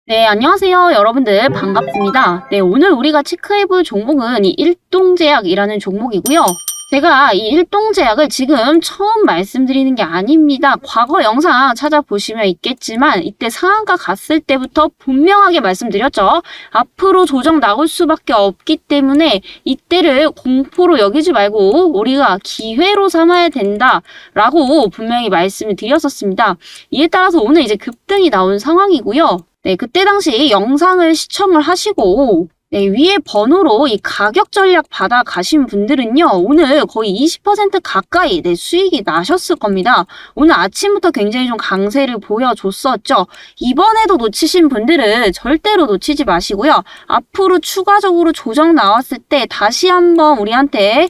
네, 안녕하세요. 여러분들 반갑습니다. 네, 오늘 우리가 체크해볼 종목은 이 일동제약이라는 종목이고요. 제가 이 일동제약을 지금 처음 말씀드리는 게 아닙니다. 과거 영상 찾아보시면 있겠지만 이때 상한가 갔을 때부터 분명하게 말씀드렸죠. 앞으로 조정 나올 수밖에 없기 때문에 이때를 공포로 여기지 말고 우리가 기회로 삼아야 된다라고 분명히 말씀을 드렸었습니다. 이에 따라서 오늘 이제 급등이 나온 상황이고요. 네, 그때 당시 영상을 시청을 하시고 네, 위에 번호로 이 가격 전략 받아 가신 분들은요, 오늘 거의 20% 가까이 수익이 나셨을 겁니다. 오늘 아침부터 굉장히 좀 강세를 보여줬었죠. 이번에도 놓치신 분들은 절대로 놓치지 마시고요. 앞으로 추가적으로 조정 나왔을 때 다시 한번 우리한테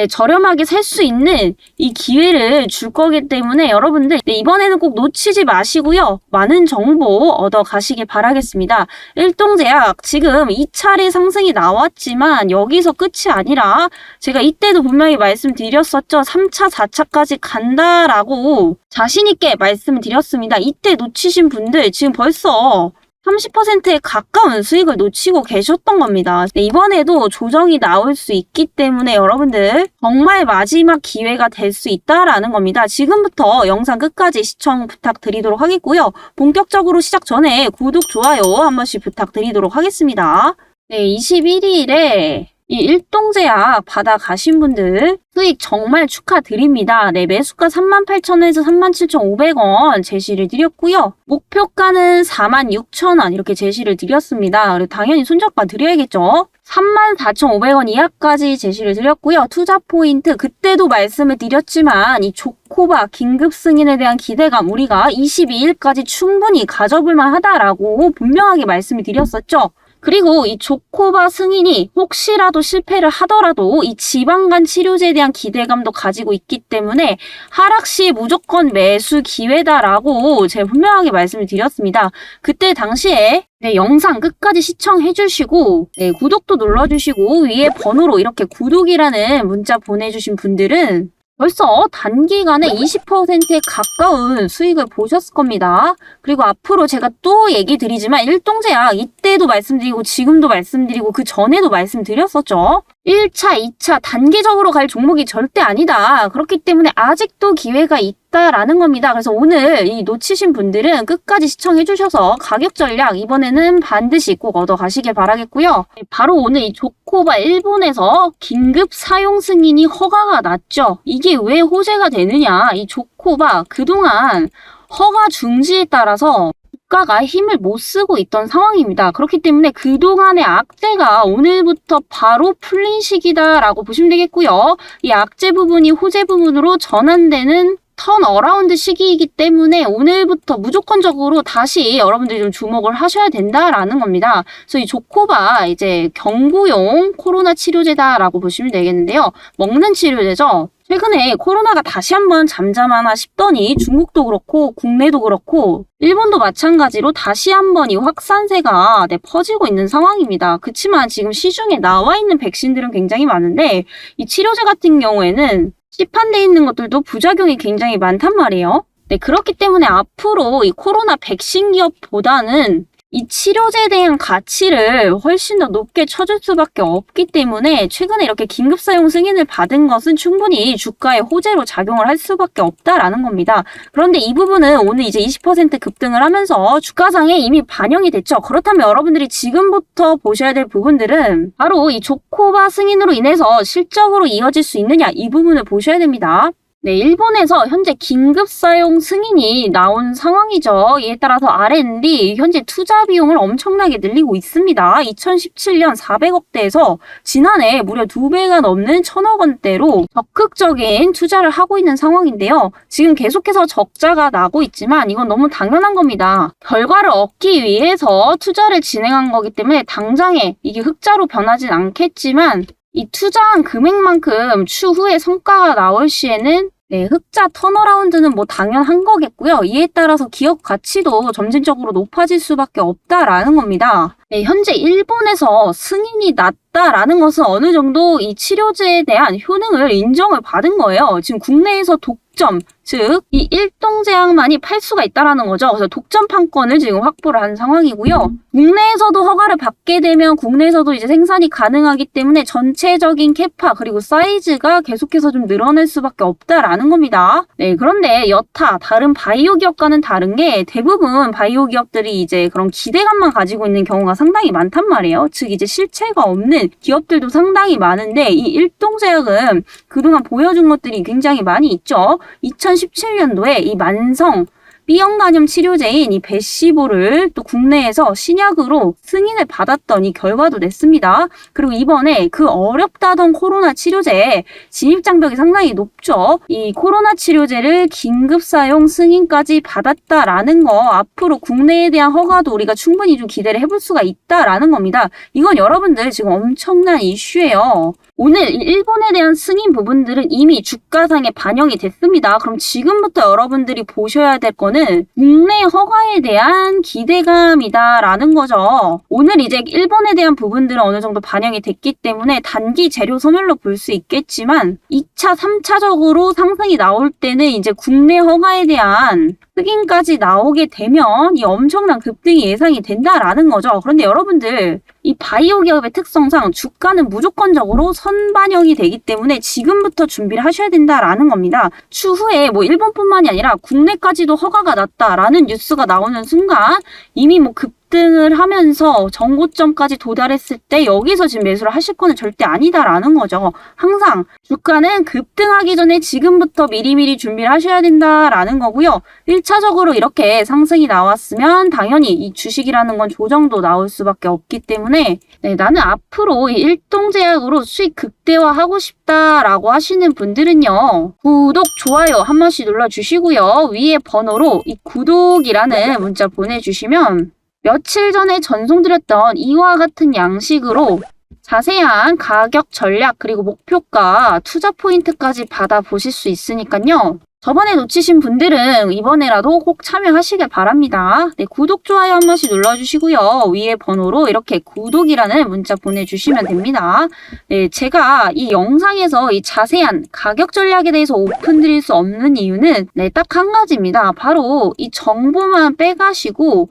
저렴하게 살 수 있는 이 기회를 줄 거기 때문에 여러분들 이번에는 꼭 놓치지 마시고요. 많은 정보 얻어 가시길 바라겠습니다. 일동제약 지금 2차례 상승이 나왔지만 여기서 끝이 아니라 제가 이때도 분명히 말씀드렸었죠. 3차, 4차까지 간다라고 자신있게 말씀을 드렸습니다. 이때 놓치신 분들 지금 벌써 30%에 가까운 수익을 놓치고 계셨던 겁니다. 이번에도 조정이 나올 수 있기 때문에 여러분들 정말 마지막 기회가 될 수 있다라는 겁니다. 지금부터 영상 끝까지 시청 부탁드리도록 하겠고요. 본격적으로 시작 전에 구독, 좋아요 한 번씩 부탁드리도록 하겠습니다. 네, 21일에 이 일동제약 받아 가신 분들 수익 정말 축하드립니다. 네, 매수가 38,000원에서 37,500원 제시를 드렸고요. 목표가는 46,000원 이렇게 제시를 드렸습니다. 그리고 당연히 손절가 드려야겠죠. 34,500원 이하까지 제시를 드렸고요. 투자 포인트 그때도 말씀을 드렸지만 이 조코바 긴급 승인에 대한 기대감 우리가 22일까지 충분히 가져볼 만하다라고 분명하게 말씀을 드렸었죠. 그리고 이 조코바 승인이 혹시라도 실패를 하더라도 이 지방간 치료제에 대한 기대감도 가지고 있기 때문에 하락 시 무조건 매수 기회다라고 제가 분명하게 말씀을 드렸습니다. 그때 당시에 영상 끝까지 시청해 주시고 구독도 눌러주시고 위에 번호로 이렇게 구독이라는 문자 보내주신 분들은 벌써 단기간에 20%에 가까운 수익을 보셨을 겁니다. 그리고 앞으로 제가 또 얘기 드리지만 일동제약 이때도 말씀드리고 지금도 말씀드리고 그 전에도 말씀드렸었죠. 1차, 2차 단기적으로 갈 종목이 절대 아니다. 그렇기 때문에 아직도 기회가 있다라는 겁니다. 그래서 오늘 이 놓치신 분들은 끝까지 시청해 주셔서 가격 전략 이번에는 반드시 꼭 얻어 가시길 바라겠고요. 바로 오늘 이 조코바 일본에서 긴급 사용 승인이 허가가 났죠. 이게 왜 호재가 되느냐. 이 조코바 그동안 허가 중지에 따라서 국가가 힘을 못 쓰고 있던 상황입니다. 그렇기 때문에 그동안의 악재가 오늘부터 바로 풀린 시기다라고 보시면 되겠고요. 이 악재 부분이 호재 부분으로 전환되는 턴어라운드 시기이기 때문에 오늘부터 무조건적으로 다시 여러분들이 좀 주목을 하셔야 된다라는 겁니다. 그래서 이 조코바 이제 경구용 코로나 치료제다라고 보시면 되겠는데요. 먹는 치료제죠. 최근에 코로나가 다시 한번 잠잠하나 싶더니 중국도 그렇고 국내도 그렇고 일본도 마찬가지로 다시 한번 이 확산세가 퍼지고 있는 상황입니다. 그렇지만 지금 시중에 나와 있는 백신들은 굉장히 많은데 이 치료제 같은 경우에는 시판되어 있는 것들도 부작용이 굉장히 많단 말이에요. 네, 그렇기 때문에 앞으로 이 코로나 백신 기업보다는 이 치료제에 대한 가치를 훨씬 더 높게 쳐줄 수밖에 없기 때문에 최근에 이렇게 긴급 사용 승인을 받은 것은 충분히 주가의 호재로 작용을 할 수밖에 없다라는 겁니다. 그런데 이 부분은 오늘 이제 20% 급등을 하면서 주가상에 이미 반영이 됐죠. 그렇다면 여러분들이 지금부터 보셔야 될 부분들은 바로 이 조코바 승인으로 인해서 실적으로 이어질 수 있느냐 이 부분을 보셔야 됩니다. 네, 일본에서 현재 긴급 사용 승인이 나온 상황이죠. 이에 따라서 R&D 현재 투자 비용을 엄청나게 늘리고 있습니다. 2017년 400억대에서 지난해 무려 2배가 넘는 1000억 원대로 적극적인 투자를 하고 있는 상황인데요. 지금 계속해서 적자가 나고 있지만 이건 너무 당연한 겁니다. 결과를 얻기 위해서 투자를 진행한 거기 때문에 당장에 이게 흑자로 변하진 않겠지만 이 투자한 금액만큼 추후에 성과가 나올 시에는 흑자 턴어라운드는 뭐 당연한 거겠고요. 이에 따라서 기업 가치도 점진적으로 높아질 수밖에 없다라는 겁니다. 네, 현재 일본에서 승인이 났다라는 것은 어느 정도 이 치료제에 대한 효능을 인정을 받은 거예요. 지금 국내에서 독점, 즉 이 일동제약만이 팔 수가 있다라는 거죠. 그래서 독점 판권을 지금 확보를 한 상황이고요. 국내에서도 허가를 받게 되면 국내에서도 이제 생산이 가능하기 때문에 전체적인 캐파 그리고 사이즈가 계속해서 좀 늘어날 수밖에 없다라는 겁니다. 네, 그런데 여타 다른 바이오 기업과는 다른 게 대부분 바이오 기업들이 이제 그런 기대감만 가지고 있는 경우가 상당히 많단 말이에요. 즉 이제 실체가 없는 기업들도 상당히 많은데 이 일동제약은 그동안 보여준 것들이 굉장히 많이 있죠. 2017년도에 이 만성 B형 간염 치료제인 이 베시보를 또 국내에서 신약으로 승인을 받았던 이 결과도 냈습니다. 그리고 이번에 그 어렵다던 코로나 치료제 진입 장벽이 상당히 높죠. 이 코로나 치료제를 긴급 사용 승인까지 받았다라는 거 앞으로 국내에 대한 허가도 우리가 충분히 좀 기대를 해볼 수가 있다라는 겁니다. 이건 여러분들 지금 엄청난 이슈예요. 오늘 일본에 대한 승인 부분들은 이미 주가상에 반영이 됐습니다. 그럼 지금부터 여러분들이 보셔야 될 거는 국내 허가에 대한 기대감이다라는 거죠. 오늘 이제 일본에 대한 부분들은 어느 정도 반영이 됐기 때문에 단기 재료 소멸로 볼 수 있겠지만 2차, 3차적으로 상승이 나올 때는 이제 국내 허가에 대한 승인까지 나오게 되면 이 엄청난 급등이 예상이 된다라는 거죠. 그런데 여러분들 이 바이오 기업의 특성상 주가는 무조건적으로 선반영이 되기 때문에 지금부터 준비를 하셔야 된다라는 겁니다. 추후에 뭐 일본뿐만이 아니라 국내까지도 허가가 났다라는 뉴스가 나오는 순간 이미 뭐 급등을 하면서 정고점까지 도달했을 때 여기서 지금 매수를 하실 거는 절대 아니다라는 거죠. 항상 주가는 급등하기 전에 지금부터 미리미리 준비를 하셔야 된다라는 거고요. 1차적으로 이렇게 상승이 나왔으면 당연히 이 주식이라는 건 조정도 나올 수밖에 없기 때문에 나는 앞으로 이 일동제약으로 수익 극대화하고 싶다라고 하시는 분들은요. 구독, 좋아요 한 번씩 눌러주시고요. 위에 번호로 이 구독이라는 문자 보내주시면 며칠 전에 전송드렸던 이와 같은 양식으로 자세한 가격 전략 그리고 목표가 투자 포인트까지 받아보실 수 있으니까요. 저번에 놓치신 분들은 이번에라도 꼭 참여하시길 바랍니다. 네, 구독, 좋아요 한 번씩 눌러주시고요. 위에 번호로 이렇게 구독이라는 문자 보내주시면 됩니다. 네, 제가 이 영상에서 이 자세한 가격 전략에 대해서 오픈드릴 수 없는 이유는 딱 한 가지입니다. 바로 이 정보만 빼가시고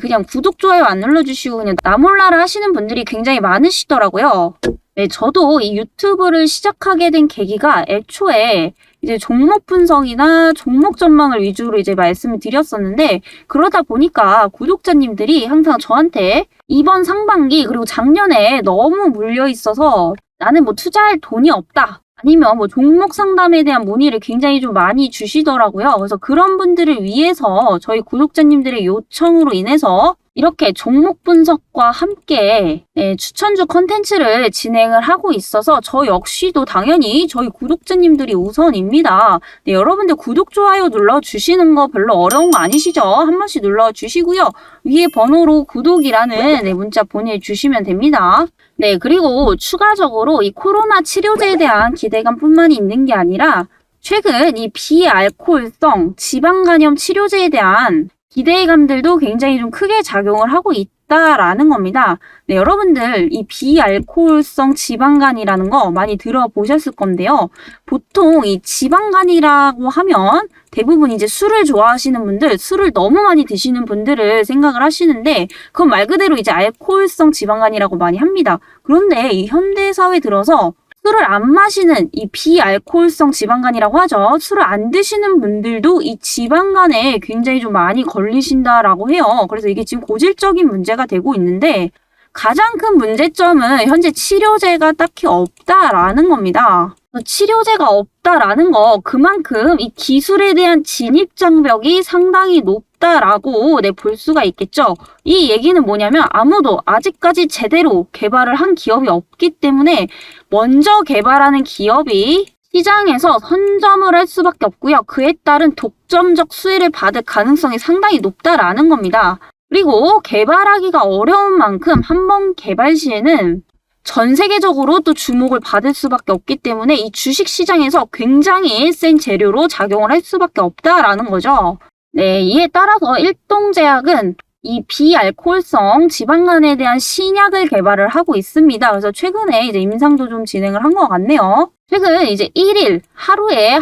그냥 구독, 좋아요 안 눌러주시고 그냥 나몰라라 하시는 분들이 굉장히 많으시더라고요. 네, 저도 이 유튜브를 시작하게 된 계기가 애초에 이제 종목 분석이나 종목 전망을 위주로 이제 말씀을 드렸었는데 그러다 보니까 구독자님들이 항상 저한테 이번 상반기 그리고 작년에 너무 물려 있어서 나는 뭐 투자할 돈이 없다. 아니면 뭐 종목 상담에 대한 문의를 굉장히 좀 많이 주시더라고요. 그래서 그런 분들을 위해서 저희 구독자님들의 요청으로 인해서 이렇게 종목 분석과 함께 추천주 컨텐츠를 진행을 하고 있어서 저 역시도 당연히 저희 구독자님들이 우선입니다. 여러분들 구독, 좋아요 눌러주시는 거 별로 어려운 거 아니시죠? 한 번씩 눌러주시고요. 위에 번호로 구독이라는 문자 보내주시면 됩니다. 그리고 추가적으로 이 코로나 치료제에 대한 기대감뿐만이 있는 게 아니라 최근 이 비알코올성 지방간염 치료제에 대한 기대감들도 굉장히 좀 크게 작용을 하고 있다라는 겁니다. 여러분들 이 비알코올성 지방간이라는 거 많이 들어보셨을 건데요. 보통 이 지방간이라고 하면 대부분 이제 술을 좋아하시는 분들, 술을 너무 많이 드시는 분들을 생각을 하시는데 그건 말 그대로 이제 알코올성 지방간이라고 많이 합니다. 그런데 이 현대사회 들어서 술을 안 마시는 이 비알코올성 지방간이라고 하죠. 술을 안 드시는 분들도 이 지방간에 굉장히 좀 많이 걸리신다라고 해요. 그래서 이게 지금 고질적인 문제가 되고 있는데 가장 큰 문제점은 현재 치료제가 딱히 없다라는 겁니다. 치료제가 없다라는 거 그만큼 이 기술에 대한 진입 장벽이 상당히 높다라고 볼 수가 있겠죠. 이 얘기는 뭐냐면 아무도 아직까지 제대로 개발을 한 기업이 없기 때문에 먼저 개발하는 기업이 시장에서 선점을 할 수밖에 없고요. 그에 따른 독점적 수혜를 받을 가능성이 상당히 높다라는 겁니다. 그리고 개발하기가 어려운 만큼 한 번 개발 시에는 전 세계적으로 또 주목을 받을 수밖에 없기 때문에 이 주식 시장에서 굉장히 센 재료로 작용을 할 수밖에 없다라는 거죠. 이에 따라서 일동제약은 이 비알코올성 지방간에 대한 신약을 개발을 하고 있습니다. 그래서 최근에 이제 임상도 좀 진행을 한 것 같네요. 최근 이제 1일 하루에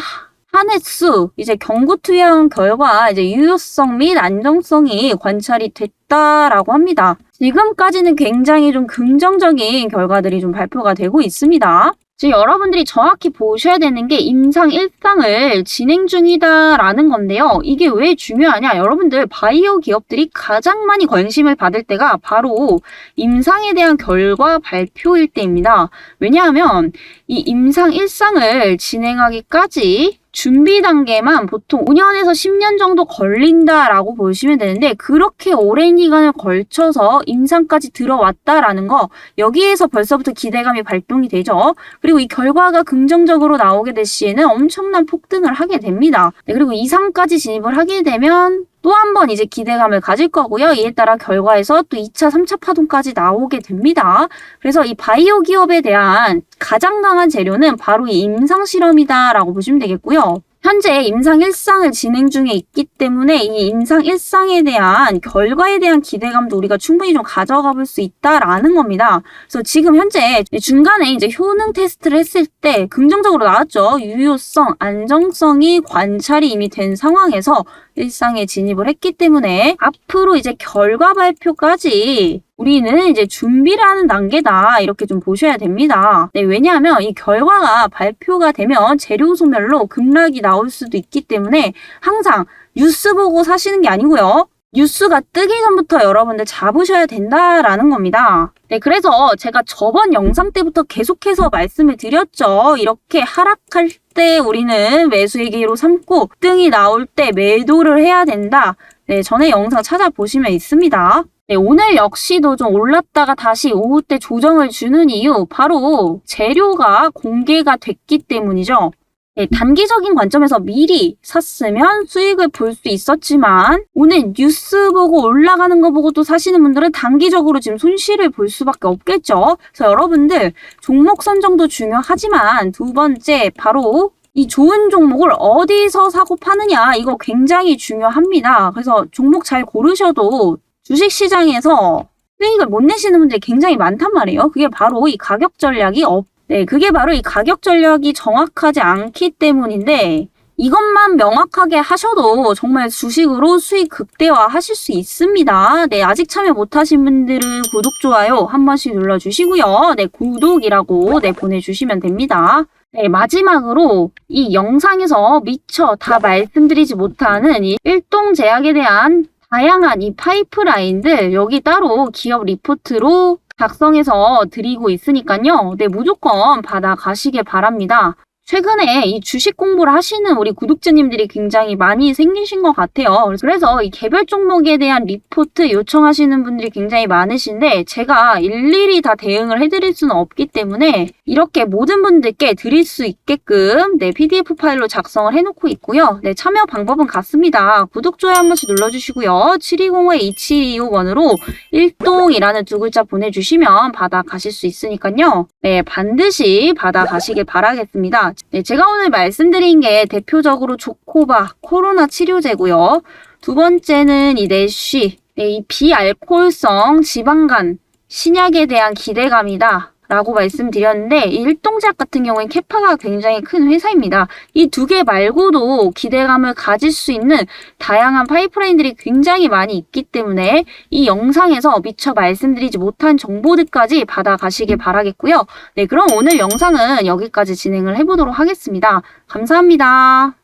한 횟수 이제 경구 투여한 결과 이제 유효성 및 안정성이 관찰이 됐다라고 합니다. 지금까지는 굉장히 좀 긍정적인 결과들이 좀 발표가 되고 있습니다. 지금 여러분들이 정확히 보셔야 되는 게 임상 1상을 진행 중이다라는 건데요. 이게 왜 중요하냐? 여러분들 바이오 기업들이 가장 많이 관심을 받을 때가 바로 임상에 대한 결과 발표일 때입니다. 왜냐하면 이 임상 1상을 진행하기까지 준비 단계만 보통 5년에서 10년 정도 걸린다라고 보시면 되는데 그렇게 오랜 기간을 걸쳐서 임상까지 들어왔다라는 거 여기에서 벌써부터 기대감이 발동이 되죠. 그리고 이 결과가 긍정적으로 나오게 될 시에는 엄청난 폭등을 하게 됩니다. 네, 그리고 2상까지 진입을 하게 되면 또 한 번 이제 기대감을 가질 거고요. 이에 따라 결과에서 또 2차, 3차 파동까지 나오게 됩니다. 그래서 이 바이오 기업에 대한 가장 강한 재료는 바로 이 임상 실험이다라고 보시면 되겠고요. 현재 임상 1상을 진행 중에 있기 때문에 이 임상 1상에 대한 결과에 대한 기대감도 우리가 충분히 좀 가져가 볼 수 있다라는 겁니다. 그래서 지금 현재 중간에 이제 효능 테스트를 했을 때 긍정적으로 나왔죠. 유효성, 안정성이 관찰이 이미 된 상황에서 1상에 진입을 했기 때문에 앞으로 이제 결과 발표까지 우리는 이제 준비를 하는 단계다 이렇게 좀 보셔야 됩니다. 네, 왜냐하면 이 결과가 발표가 되면 재료 소멸로 급락이 나올 수도 있기 때문에 항상 뉴스 보고 사시는 게 아니고요. 뉴스가 뜨기 전부터 여러분들 잡으셔야 된다라는 겁니다. 네, 그래서 제가 저번 영상 때부터 계속해서 말씀을 드렸죠. 이렇게 하락할 때 우리는 매수의 기회로 삼고 등이 나올 때 매도를 해야 된다. 네, 전에 영상 찾아보시면 있습니다. 네, 오늘 역시도 좀 올랐다가 다시 오후 때 조정을 주는 이유 바로 재료가 공개가 됐기 때문이죠. 네, 단기적인 관점에서 미리 샀으면 수익을 볼 수 있었지만 오늘 뉴스 보고 올라가는 거 보고 또 사시는 분들은 단기적으로 지금 손실을 볼 수밖에 없겠죠. 그래서 여러분들 종목 선정도 중요하지만 두 번째 바로 이 좋은 종목을 어디서 사고 파느냐 이거 굉장히 중요합니다. 그래서 종목 잘 고르셔도 주식시장에서 수익을 못 내시는 분들이 굉장히 많단 말이에요. 그게 바로 이 가격 전략이 그게 바로 이 가격 전략이 정확하지 않기 때문인데 이것만 명확하게 하셔도 정말 주식으로 수익 극대화 하실 수 있습니다. 네, 아직 참여 못하신 분들은 구독, 좋아요 한 번씩 눌러주시고요. 네, 구독이라고 보내주시면 됩니다. 네, 마지막으로 이 영상에서 미처 다 말씀드리지 못하는 이 일동제약에 대한 다양한 이 파이프라인들 여기 따로 기업 리포트로 작성해서 드리고 있으니까요. 네, 무조건 받아가시길 바랍니다. 최근에 이 주식 공부를 하시는 우리 구독자님들이 굉장히 많이 생기신 것 같아요. 그래서 이 개별 종목에 대한 리포트 요청하시는 분들이 굉장히 많으신데 제가 일일이 다 대응을 해드릴 수는 없기 때문에 이렇게 모든 분들께 드릴 수 있게끔 PDF 파일로 작성을 해놓고 있고요. 네, 참여 방법은 같습니다. 구독, 좋아요 한 번씩 눌러주시고요. 7205-2725번으로 일동이라는 두 글자 보내주시면 받아가실 수 있으니까요. 네, 반드시 받아가시길 바라겠습니다. 네, 제가 오늘 말씀드린 게 대표적으로 조코바 코로나 치료제고요. 두 번째는 이 내쉬, 이 비알코올성 지방간 신약에 대한 기대감이다 라고 말씀드렸는데 이 일동제약 같은 경우엔 캐파가 굉장히 큰 회사입니다. 이 두 개 말고도 기대감을 가질 수 있는 다양한 파이프라인들이 굉장히 많이 있기 때문에 이 영상에서 미처 말씀드리지 못한 정보들까지 받아가시길 바라겠고요. 네, 그럼 오늘 영상은 여기까지 진행을 해보도록 하겠습니다. 감사합니다.